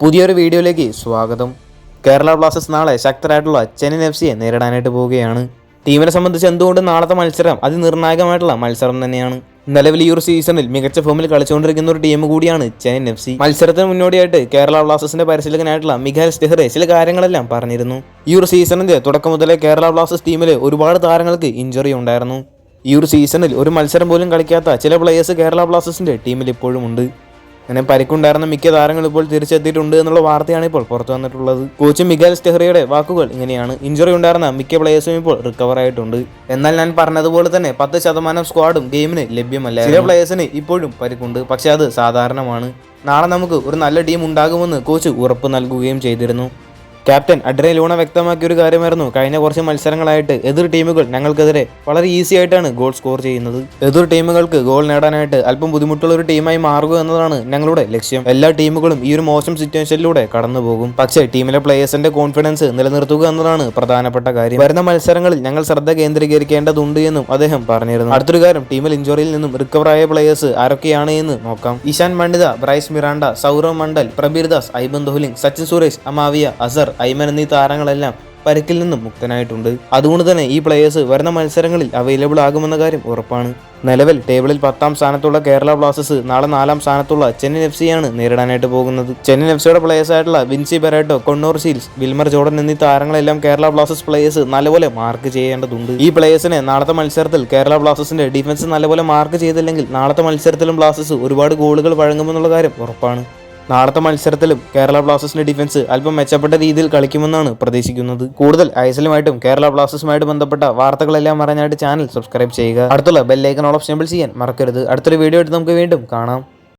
പുതിയൊരു വീഡിയോയിലേക്ക് സ്വാഗതം. കേരള ബ്ലാസ്റ്റേഴ്സ് നാളെ ശക്തരായിട്ടുള്ള ചെന്നൈയിൻ എഫ്.സിയെ നേരിടാനായിട്ട് പോവുകയാണ്. ടീമിനെ സംബന്ധിച്ച് എന്തുകൊണ്ട് നാളത്തെ മത്സരം അതിനിർണായകമായിട്ടുള്ള മത്സരം തന്നെയാണ്. നിലവിൽ ഈ ഒരു സീസണിൽ മികച്ച ഫോമിൽ കളിച്ചുകൊണ്ടിരിക്കുന്ന ഒരു ടീം കൂടിയാണ് ചെന്നൈയിൻ എഫ്.സി. മത്സരത്തിന് മുന്നോടിയായിട്ട് കേരള ബ്ലാസ്റ്റേഴ്സിന്റെ പരിശീലകനായിട്ടുള്ള മിഖായൽ സ്റ്റെഹ്റെ ചില കാര്യങ്ങളെല്ലാം പറഞ്ഞിരുന്നു. ഈ ഒരു സീസണിന്റെ തുടക്കം മുതലേ കേരള ബ്ലാസ്റ്റേഴ്സ് ടീമിൽ ഒരുപാട് താരങ്ങൾക്ക് ഇഞ്ചറി ഉണ്ടായിരുന്നു. ഈ ഒരു സീസണിൽ ഒരു മത്സരം പോലും കളിക്കാത്ത ചില പ്ലേയേഴ്സ് കേരള ബ്ലാസ്റ്റേഴ്സിന്റെ ടീമിൽ ഇപ്പോഴും ഉണ്ട്. അങ്ങനെ പരിക്കുണ്ടായിരുന്ന മിക്ക താരങ്ങൾ ഇപ്പോൾ തിരിച്ചെത്തിയിട്ടുണ്ട് എന്നുള്ള വാർത്തയാണ് ഇപ്പോൾ പുറത്തു വന്നിട്ടുള്ളത്. കോച്ച് മിഖായൽ സ്റ്റെഹ്റയുടെ വാക്കുകൾ ഇങ്ങനെയാണ്: ഇഞ്ചുറി ഉണ്ടായിരുന്ന മിക്ക പ്ലേയേഴ്സും ഇപ്പോൾ റിക്കവർ ആയിട്ടുണ്ട്. എന്നാൽ ഞാൻ പറഞ്ഞതുപോലെ തന്നെ 10% സ്ക്വാഡും ഗെയിമിന് ലഭ്യമല്ല. ചില പ്ലേയേഴ്സിന് ഇപ്പോഴും പരിക്കുണ്ട്, പക്ഷേ അത് സാധാരണമാണ്. നാളെ നമുക്ക് ഒരു നല്ല ടീം ഉണ്ടാകുമെന്ന് കോച്ച് ഉറപ്പ് നൽകുകയും ചെയ്തിരുന്നു. ക്യാപ്റ്റൻ അഡ്രിയൻ ലൂണ വ്യക്തമാക്കിയ ഒരു കാര്യമായിരുന്നു, കഴിഞ്ഞ കുറച്ച് മത്സരങ്ങളായിട്ട് എതിർ ടീമുകൾ ഞങ്ങൾക്കെതിരെ വളരെ ഈസി ആയിട്ടാണ് ഗോൾ സ്കോർ ചെയ്യുന്നത്. എതിർ ടീമുകൾക്ക് ഗോൾ നേടാനായിട്ട് അല്പം ബുദ്ധിമുട്ടുള്ള ഒരു ടീമായി മാറുക എന്നതാണ് ഞങ്ങളുടെ ലക്ഷ്യം. എല്ലാ ടീമുകളും ഈ ഒരു മോശം സിറ്റുവേഷനിലൂടെ കടന്നു പോകും, പക്ഷേ ടീമിലെ പ്ലേയേഴ്സിന്റെ കോൺഫിഡൻസ് നിലനിർത്തുക എന്നതാണ് പ്രധാനപ്പെട്ട കാര്യം. വരുന്ന മത്സരങ്ങളിൽ ഞങ്ങൾ ശ്രദ്ധ കേന്ദ്രീകരിക്കേണ്ടതുണ്ട് എന്നും അദ്ദേഹം പറഞ്ഞിരുന്നു. അടുത്തൊരു കാര്യം, ടീമിൽ ഇഞ്ചുറിയിൽ നിന്നും റിക്കവർ ആയ പ്ലേയേഴ്സ് ആരൊക്കെയാണ് എന്ന് നോക്കാം. ഇഷാൻ മണ്ഡിത, ബ്രൈസ് മിറാണ്ട, സൗരവ് മണ്ഡൽ, പ്രബീർ ദാസ്, ഐബൻ ദോഹ്ലിംഗ്, സച്ചിൻ സുരേഷ്, അമാവിയ, അസർ, ഐമൻ എന്നീ താരങ്ങളെല്ലാം പരിക്കിൽ നിന്നും മുക്തനായിട്ടുണ്ട്. അതുകൊണ്ട് തന്നെ ഈ പ്ലേയേഴ്സ് വരുന്ന മത്സരങ്ങളിൽ അവൈലബിൾ ആകുമെന്ന കാര്യം ഉറപ്പാണ്. നിലവിൽ ടേബിളിൽ 10ാം സ്ഥാനത്തുള്ള കേരള ബ്ലാസ്റ്റേഴ്സ് നാളെ 4ാം സ്ഥാനത്തുള്ള ചെന്നൈയിൻ എഫ്.സിയാണ് നേരിടാനായിട്ട് പോകുന്നത്. ചെന്നൈയിൻ എഫ്.സിയുടെ പ്ലേയേഴ്സ് ആയിട്ടുള്ള Vincy Barretto, Connor Shields, Wilmar Jordan എന്നീ താരങ്ങളെല്ലാം കേരള ബ്ലാസ്റ്റേഴ്സ് പ്ലേയേഴ്സ് നല്ലപോലെ മാർക്ക് ചെയ്യേണ്ടതുണ്ട്. ഈ പ്ലേയേഴ്സിനെ നാളത്തെ മത്സരത്തിൽ കേരള ബ്ലാസ്റ്റേഴ്സിന്റെ ഡിഫൻസ് നല്ലപോലെ മാർക്ക് ചെയ്തില്ലെങ്കിൽ നാളത്തെ മത്സരത്തിലും ബ്ലാസ്റ്റേഴ്സ് ഒരുപാട് ഗോളുകൾ വഴങ്ങുമെന്നുള്ള കാര്യം ഉറപ്പാണ്. നാളത്തെ മത്സരത്തിലും കേരള ബ്ലാസ്റ്റേഴ്സിന്റെ ഡിഫൻസ് അല്പം മെച്ചപ്പെട്ട രീതിയിൽ കളിക്കുമെന്നാണ് പ്രതീക്ഷിക്കുന്നത്. കൂടുതൽ ഐഎസ്എല്ലുമായിട്ടും കേരള ബ്ലാസ്റ്റേഴ്സുമായിട്ട് ബന്ധപ്പെട്ട വാർത്തകളെല്ലാം അറിയാനായിട്ട് ചാനൽ സബ്സ്ക്രൈബ് ചെയ്യുക. അടുത്തുള്ള ബെൽ ഐക്കൺ ഓപ്ഷൻ എനേബിൾ ചെയ്യാൻ മറക്കരുത്. അടുത്തൊരു വീഡിയോ ആയിട്ട് നമുക്ക് വീണ്ടും കാണാം.